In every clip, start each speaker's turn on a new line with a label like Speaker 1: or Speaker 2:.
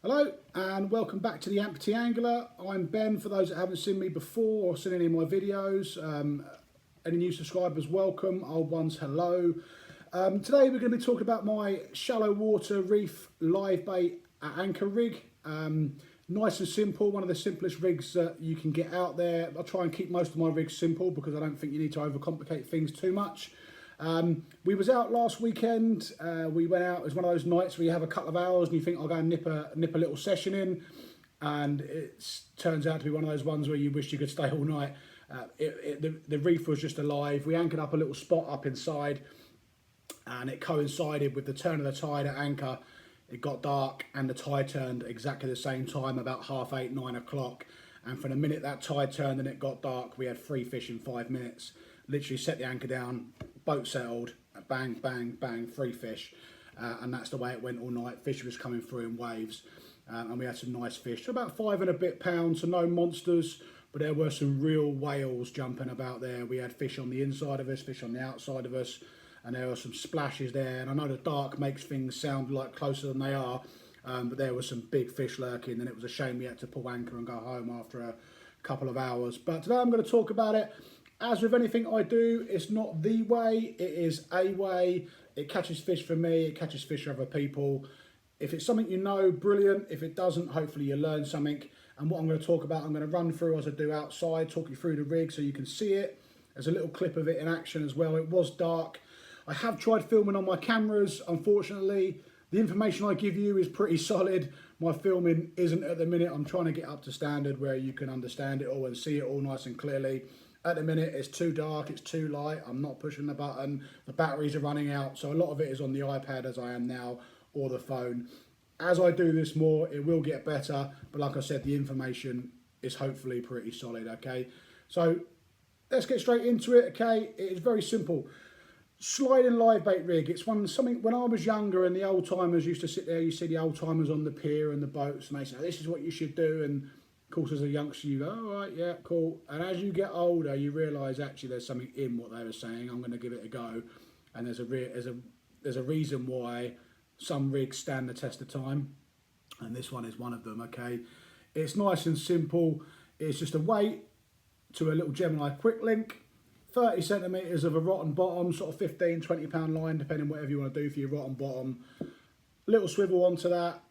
Speaker 1: Hello and welcome back to the Amputee Angler. I'm Ben, for those that haven't seen me before or seen any of my videos. Any new subscribers, welcome. Old ones, hello. Today we're going to be talking about my shallow water reef live bait anchor rig. Nice and simple, one of the simplest rigs that you can get out there. I try and keep most of my rigs simple because I don't think you need to overcomplicate things too much. We was out last weekend. We went out. It was one of those nights where you have a couple of hours and you think I'll go and nip a little session in, and it turns out to be one of those ones where you wish you could stay all night. The reef was just alive. We anchored up a little spot up inside, and it coincided with the turn of the tide at anchor. It got dark and the tide turned exactly the same time, about 8:30, 9 o'clock. And from the minute that tide turned and it got dark, we had 3 fish in 5 minutes. Literally set the anchor down, boat settled, bang, bang, bang, 3 fish. And that's the way it went all night. Fish was coming through in waves. And we had some nice fish, so about 5 and a bit pounds, so no monsters, but there were some real whales jumping about there. We had fish on the inside of us, fish on the outside of us, and there were some splashes there. And I know the dark makes things sound like closer than they are, but there were some big fish lurking, and it was a shame we had to pull anchor and go home after a couple of hours. But today I'm going to talk about it. As with anything I do, it's not the way, it is a way. It catches fish for me, it catches fish for other people. If it's something you know, brilliant. If it doesn't, hopefully you learn something. And what I'm going to talk about, I'm going to run through as I do outside, talk you through the rig so you can see it. There's a little clip of it in action as well. It was dark. I have tried filming on my cameras. Unfortunately, the information I give you is pretty solid. My filming isn't at the minute. I'm trying to get up to standard where you can understand it all and see it all nice and clearly. At the minute, it's too dark, it's too light. I'm not pushing the button. The batteries are running out. So a lot of it is on the iPad as I am now, or the phone. As I do this more, it will get better. But like I said, the information is hopefully pretty solid, okay? So let's get straight into it, okay? It is very simple. Sliding live bait rig. It's something when I was younger and the old timers used to sit there, you see the old timers on the pier and the boats, and they say, this is what you should do. And of course, as a youngster, you go, all right, yeah, cool. And as you get older, you realise actually there's something in what they were saying. I'm going to give it a go. And there's a reason why some rigs stand the test of time, and this one is one of them, okay? It's nice and simple. It's just a weight to a little Gemini quick link, 30 centimetres of a rotten bottom, sort of 15, 20 pound line, depending whatever you want to do for your rotten bottom. Little swivel onto that,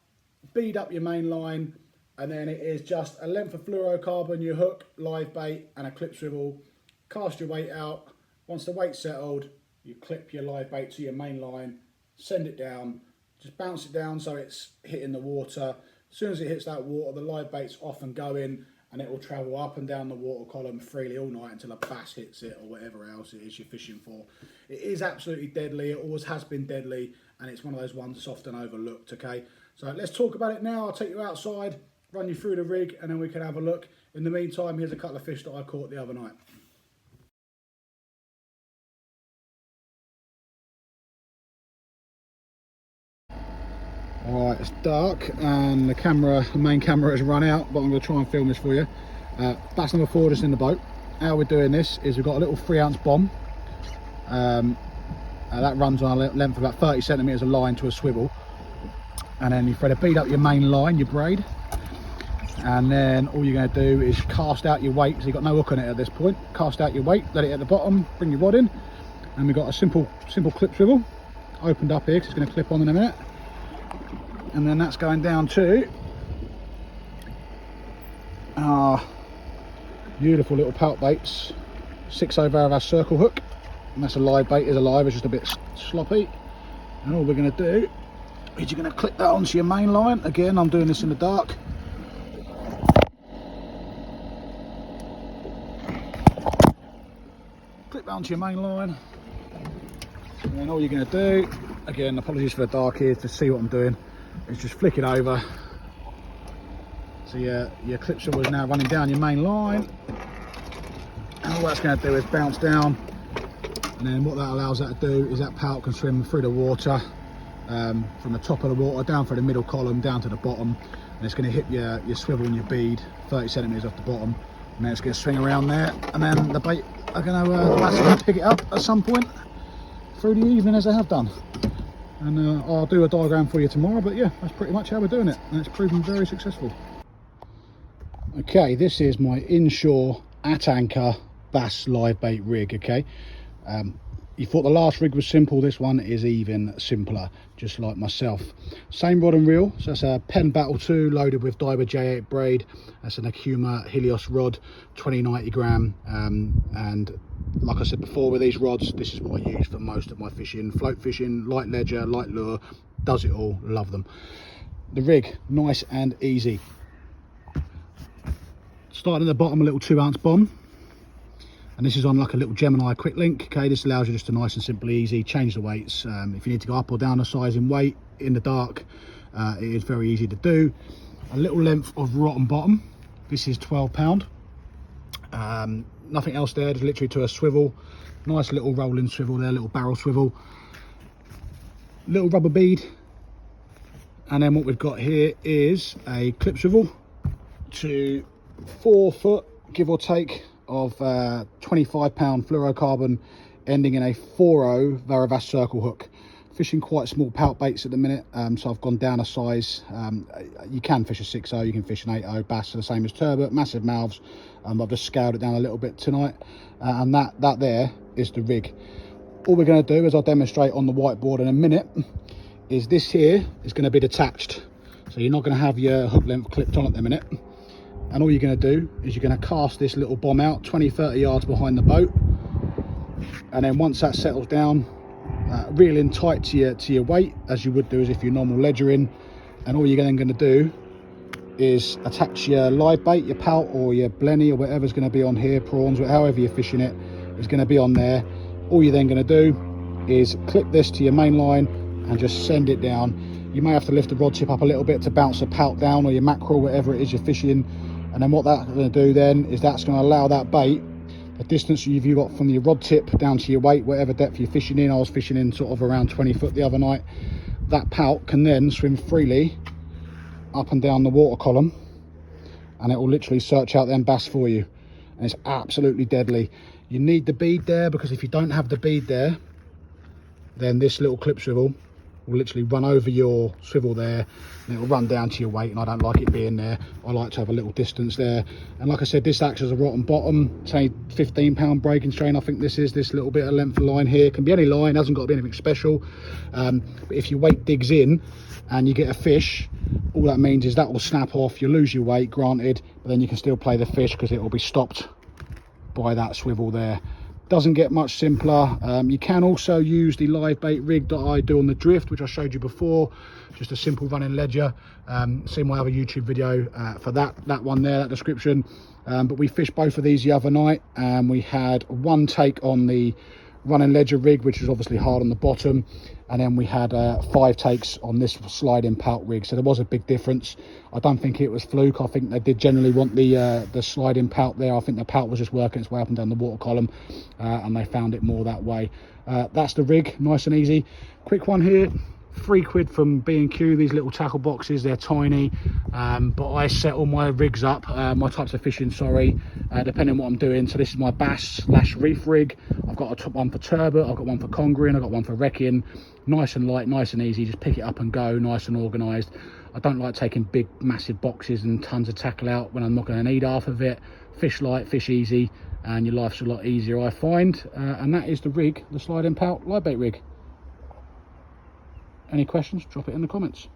Speaker 1: bead up your main line, and then it is just a length of fluorocarbon, your hook, live bait, and a clip swivel. Cast your weight out. Once the weight's settled, you clip your live bait to your main line, send it down, just bounce it down so it's hitting the water. As soon as it hits that water, the live bait's off and going, and it will travel up and down the water column freely all night until a bass hits it or whatever else it is you're fishing for. It is absolutely deadly. It always has been deadly, and it's one of those ones that's often overlooked, okay? So let's talk about it now. I'll take you outside, run you through the rig, and then we can have a look. In the meantime, here's a couple of fish that I caught the other night. Alright, it's dark and the main camera has run out, but I'm going to try and film this for you. Bass number 4 just in the boat. How we're doing this is we've got a little 3-ounce bomb. That runs on a length of about 30 centimetres of line to a swivel. And then you thread a bead up your main line, your braid. And then all you're going to do is cast out your weight, so you've got no hook on it at this point. Cast out your weight, let it at the bottom, bring your rod in. And we've got a simple clip swivel opened up here because it's going to clip on in a minute. And then that's going down to our beautiful little pout baits, 6/0 of our circle hook, and that's a live bait. Is alive, it's just a bit sloppy. And all we're going to do is you're going to clip that onto your main line. Again, I'm doing this in the dark. Clip that onto your main line, and then all you're going to do, again, apologies for the dark here to see what I'm doing, is just flick it over. So your clip swivel is now running down your main line, and all that's going to do is bounce down, and then what that allows that to do is that pout can swim through the water, from the top of the water down through the middle column down to the bottom, and it's going to hit your swivel and your bead 30 centimetres off the bottom, and then it's going to swing around there, and then the bait are going to pick it up at some point through the evening, as they have done. and I'll do a diagram for you tomorrow. But yeah, that's pretty much how we're doing it, and it's proven very successful. Okay, this is my Inshore at anchor bass live bait rig. Okay, you thought the last rig was simple, this one is even simpler, just like myself. Same rod and reel, so that's a Penn Battle 2 loaded with Diver J8 braid. That's an Akuma Helios rod, 2090 gram, and like I said before, with these rods, this is what I use for most of my fishing. Float fishing, light ledger, light lure, does it all, love them. The rig, nice and easy. Starting at the bottom, a little 2-ounce bomb. And this is on like a little Gemini quick link. Okay, this allows you just to nice and simply easy change the weights. If you need to go up or down a size in weight in the dark, it is very easy to do. A little length of rotten bottom. This is 12 pound. Nothing else there, just literally to a swivel. Nice little rolling swivel there, little barrel swivel. Little rubber bead. And then what we've got here is a clip swivel to 4 foot, give or take, of 25 pound fluorocarbon ending in a 4.0 Varavas circle hook. Fishing quite small pout baits at the minute, so I've gone down a size. You can fish a 6.0, you can fish an 8.0 bass, the same as turbot, massive mouths. I've just scaled it down a little bit tonight, and that there is the rig. All we're going to do, as I'll demonstrate on the whiteboard in a minute, is this here is going to be detached, so you're not going to have your hook length clipped on at the minute. And all you're going to do is you're going to cast this little bomb out 20-30 yards behind the boat, and then once that settles down, reel in tight to your weight, as you would do as if you're normal ledgering. And all you're then going to do is attach your live bait, your pout or your blenny or whatever's going to be on here, prawns, however you're fishing it, is going to be on there. All you're then going to do is clip this to your main line and just send it down. You may have to lift the rod tip up a little bit to bounce the pout down, or your mackerel, whatever it is you're fishing. And then what that's going to do then is that's going to allow that bait, the distance you've got from your rod tip down to your weight, whatever depth you're fishing in. I was fishing in sort of around 20 foot the other night. That pout can then swim freely up and down the water column, and it will literally search out them bass for you. And it's absolutely deadly. You need the bead there, because if you don't have the bead there, then this little clip swivel will literally run over your swivel there, and it will run down to your weight, and I don't like it being there. I like to have a little distance there. And like I said, this acts as a rotten bottom, say 15 pound breaking strain. I think this is this little bit of length of line here. Can be any line, hasn't got to be anything special. But if your weight digs in and you get a fish, all that means is that will snap off. You lose your weight, granted, but then you can still play the fish because it will be stopped by that swivel there. Doesn't get much simpler. You can also use the live bait rig that I do on the drift, which I showed you before, just a simple running ledger. See my other YouTube video for that one there, that description. But we fished both of these the other night, and we had one take on the running ledger rig, which is obviously hard on the bottom, and then we had 5 takes on this sliding pout rig, so there was a big difference. I don't think it was fluke. I think they did generally want the sliding pout there. I think the pout was just working its way up and down the water column, and they found it more that way. That's the rig, nice and easy. Quick one here, £3 from B&Q. These little tackle boxes, they're tiny, but I set all my rigs up, my types of fishing, sorry, depending on what I'm doing. So this is my bass / reef rig. I've got a top one for turbot, I've got one for congreing, I've got one for wrecking. Nice and light, nice and easy, just pick it up and go, nice and organised. I don't like taking big massive boxes and tons of tackle out when I'm not going to need half of it. Fish light, fish easy, and your life's a lot easier, I find. And that is the rig, the sliding pout live bait rig. Any questions, drop it in the comments.